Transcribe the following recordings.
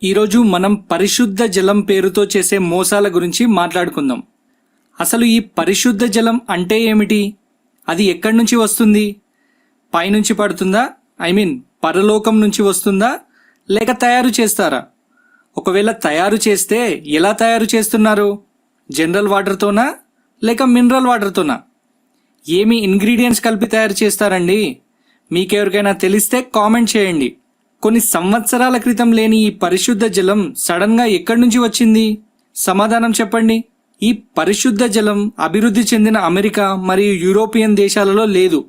ఈరోజు మనం పరిశుద్ధ జలం పేరుతో చేసే మోసాల గురించి మాట్లాడుకుందాం. అసలు ఈ పరిశుద్ధ జలం అంటే ఏమిటి? అది ఎక్కడి నుంచి వస్తుంది? పైనుంచి పడుతుందా? పరలోకం నుంచి వస్తుందా? లేక తయారు చేస్తారా? ఒకవేళ తయారు చేస్తే ఎలా తయారు చేస్తున్నారు? జనరల్ వాటర్తోనా లేక మినరల్ వాటర్తోనా? ఏమి ఇంగ్రీడియంట్స్ కలిపి తయారు చేస్తారండి? మీకెవరికైనా తెలిస్తే కామెంట్ చేయండి. కొన్ని సంవత్సరాల క్రితం లేని ఈ పరిశుద్ధ జలం సడన్గా ఎక్కడి నుంచి వచ్చింది? సమాధానం చెప్పండి. ఈ పరిశుద్ధ జలం అభివృద్ధి చెందిన అమెరికా మరియు యూరోపియన్ దేశాలలో లేదు,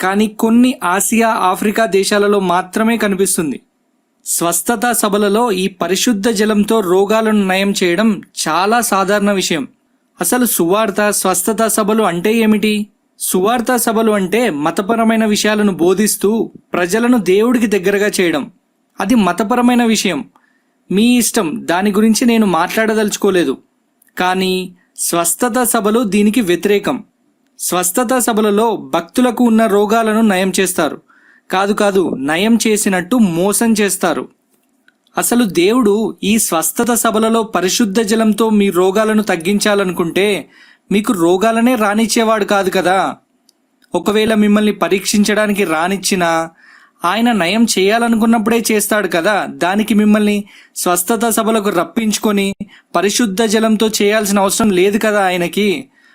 కానీ కొన్ని ఆసియా, ఆఫ్రికా దేశాలలో మాత్రమే కనిపిస్తుంది. స్వస్థత సభలలో ఈ పరిశుద్ధ జలంతో రోగాలను నయం చేయడం చాలా సాధారణ విషయం. అసలు సువార్త, స్వస్థత సభలు అంటే ఏమిటి? సువార్త సభలు అంటే మతపరమైన విషయాలను బోధిస్తూ ప్రజలను దేవుడికి దగ్గరగా చేయడం. అది మతపరమైన విషయం, మీ ఇష్టం, దాని గురించి నేను మాట్లాడదలుచుకోలేదు. కానీ స్వస్థత సభలు దీనికి వ్యతిరేకం. స్వస్థత సభలలో భక్తులకు ఉన్న రోగాలను నయం చేస్తారు. కాదు, నయం చేసినట్టు మోసం చేస్తారు. అసలు దేవుడు ఈ స్వస్థత సభలలో పరిశుద్ధ జలంతో మీ రోగాలను తగ్గించాలనుకుంటే మీకు రోగాలనే రానిచ్చేవాడు కాదు కదా. ఒకవేళ మిమ్మల్ని పరీక్షించడానికి రానిచ్చినా ఆయన నయం చేయాలనుకున్నప్పుడే చేస్తాడు కదా. దానికి మిమ్మల్ని స్వస్థత సభలకు రప్పించుకొని పరిశుద్ధ జలంతో చేయాల్సిన అవసరం లేదు కదా ఆయనకి.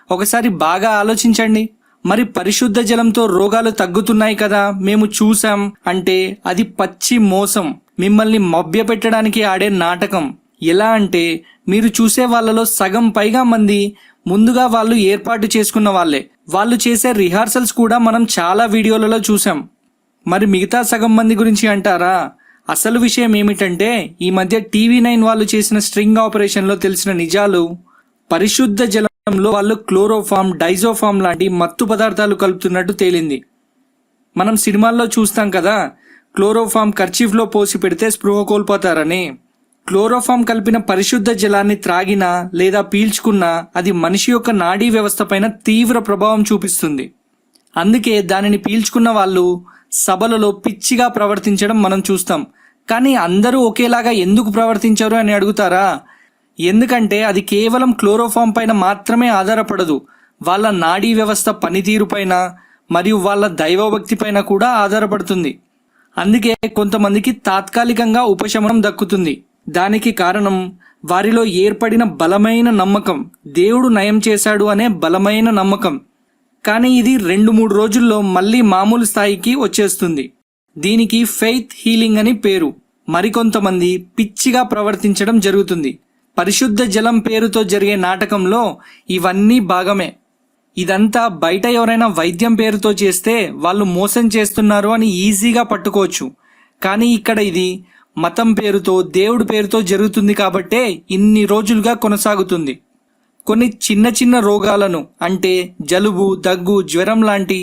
ఒకసారి బాగా ఆలోచించండి. మరి పరిశుద్ధ జలంతో రోగాలు తగ్గుతున్నాయి కదా, మేము చూసాం అంటే అది పచ్చి మోసం, మిమ్మల్ని మభ్యపెట్టడానికి ఆడే నాటకం. ఎలా అంటే మీరు చూసే వాళ్ళలో సగం పైగా మంది ముందుగా వాళ్ళు ఏర్పాటు చేసుకున్న వాళ్ళే. వాళ్ళు చేసే రిహార్సల్స్ కూడా మనం చాలా వీడియోలలో చూసాం. మరి మిగతా సగం మంది గురించి అంటారా? అసలు విషయం ఏమిటంటే ఈ మధ్య TV9 వాళ్ళు చేసిన స్ట్రింగ్ ఆపరేషన్లో తెలిసిన నిజాలు. పరిశుద్ధ జలంలో వాళ్ళు క్లోరోఫామ్, డైజోఫామ్ లాంటి మత్తు పదార్థాలు కలుపుతున్నట్టు తేలింది. మనం సినిమాల్లో చూస్తాం కదా, క్లోరోఫామ్ కర్చీఫ్లో పోసి పెడితే స్పృహ కోల్పోతారని. క్లోరోఫామ్ కలిపిన పరిశుద్ధ జలాన్ని త్రాగినా లేదా పీల్చుకున్నా అది మనిషి యొక్క నాడీ వ్యవస్థ పైన తీవ్ర ప్రభావం చూపిస్తుంది. అందుకే దానిని పీల్చుకున్న వాళ్ళు సభలలో పిచ్చిగా ప్రవర్తించడం మనం చూస్తాం. కానీ అందరూ ఒకేలాగా ఎందుకు ప్రవర్తించారు అని అడుగుతారా? ఎందుకంటే అది కేవలం క్లోరోఫామ్ పైన మాత్రమే ఆధారపడదు. వాళ్ళ నాడీ వ్యవస్థ పనితీరు పైన మరియు వాళ్ళ దైవభక్తి పైన కూడా ఆధారపడుతుంది. అందుకే కొంతమందికి తాత్కాలికంగా ఉపశమనం దక్కుతుంది. దానికి కారణం వారిలో ఏర్పడిన బలమైన నమ్మకం, దేవుడు నయం చేశాడు అనే బలమైన నమ్మకం. కానీ ఇది 2-3 రోజుల్లో మళ్ళీ మామూలు స్థాయికి వచ్చేస్తుంది. దీనికి ఫెయిత్ హీలింగ్ అని పేరు. మరికొంతమంది పిచ్చిగా ప్రవర్తించడం జరుగుతుంది. పరిశుద్ధ జలం పేరుతో జరిగే నాటకంలో ఇవన్నీ భాగమే. ఇదంతా బయట ఎవరైనా వైద్యం పేరుతో చేస్తే వాళ్ళు మోసం చేస్తున్నారు అని ఈజీగా పట్టుకోవచ్చు. కానీ ఇక్కడ ఇది మతం పేరుతో, దేవుడి పేరుతో జరుగుతుంది కాబట్టే ఇన్ని రోజులుగా కొనసాగుతుంది. కొన్ని చిన్న చిన్న రోగాలను అంటే జలుబు, దగ్గు, జ్వరం లాంటి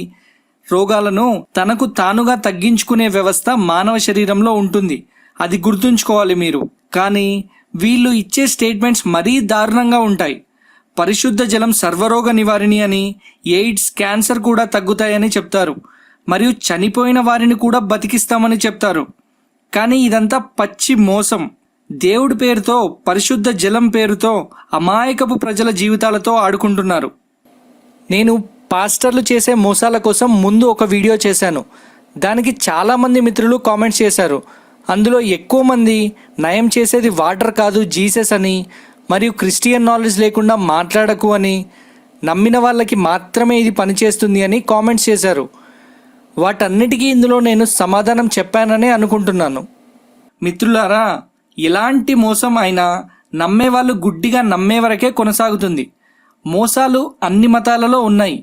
రోగాలను తనకు తానుగా తగ్గించుకునే వ్యవస్థ మానవ శరీరంలో ఉంటుంది. అది గుర్తుంచుకోవాలి మీరు. కానీ వీళ్ళు ఇచ్చే స్టేట్మెంట్స్ మరీ దారుణంగా ఉంటాయి. పరిశుద్ధ జలం సర్వరోగ నివారిణి అని, ఎయిడ్స్, క్యాన్సర్ కూడా తగ్గుతాయని చెప్తారు. మరియు చనిపోయిన వారిని కూడా బతికిస్తామని చెప్తారు. కానీ ఇదంతా పచ్చి మోసం. దేవుడి పేరుతో, పరిశుద్ధ జలం పేరుతో అమాయకపు ప్రజల జీవితాలతో ఆడుకుంటున్నారు. నేను పాస్టర్లు చేసే మోసాల కోసం ముందు ఒక వీడియో చేశాను. దానికి చాలామంది మిత్రులు కామెంట్స్ చేశారు. అందులో ఎక్కువ మంది నయం చేసేది వాటర్ కాదు, జీసస్ అని, మరియు క్రిస్టియన్ నాలెడ్జ్ లేకుండా మాట్లాడకు అని, నమ్మిన వాళ్ళకి మాత్రమే ఇది పనిచేస్తుంది అని కామెంట్స్ చేశారు. వాటన్నిటికీ ఇందులో నేను సమాధానం చెప్పాననే అనుకుంటున్నాను. మిత్రులారా, ఎలాంటి మోసం అయినా నమ్మేవాళ్ళు గుడ్డిగా నమ్మే వరకే కొనసాగుతుంది. మోసాలు అన్ని మతాలలో ఉన్నాయి.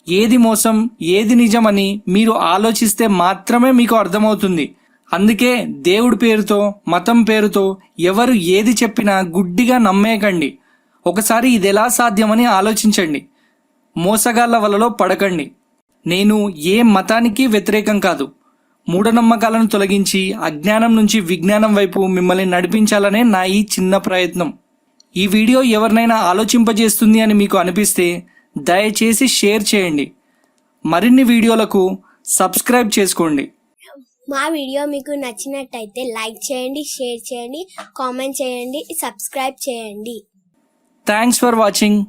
ఏది మోసం, ఏది నిజమని మీరు ఆలోచిస్తే మాత్రమే మీకు అర్థమవుతుంది. అందుకే దేవుడి పేరుతో, మతం పేరుతో ఎవరు ఏది చెప్పినా గుడ్డిగా నమ్మేయకండి. ఒకసారి ఇది ఎలా సాధ్యమని ఆలోచించండి. మోసగాళ్ల వలలో పడకండి. నేను ఏ మతానికి వ్యతిరేకం కాదు. మూఢనమ్మకాలను తొలగించి అజ్ఞానం నుంచి విజ్ఞానం వైపు మిమ్మల్ని నడిపించాలనే నా ఈ చిన్న ప్రయత్నం. ఈ వీడియో ఎవరినైనా ఆలోచింపజేస్తుంది అని మీకు అనిపిస్తే దయచేసి షేర్ చేయండి. మరిన్ని వీడియోలకు సబ్స్క్రైబ్ చేసుకోండి. మా వీడియో మీకు నచ్చినట్టయితే లైక్ చేయండి, షేర్ చేయండి, కామెంట్ చేయండి, సబ్స్క్రైబ్ చేయండి. Thanks for watching.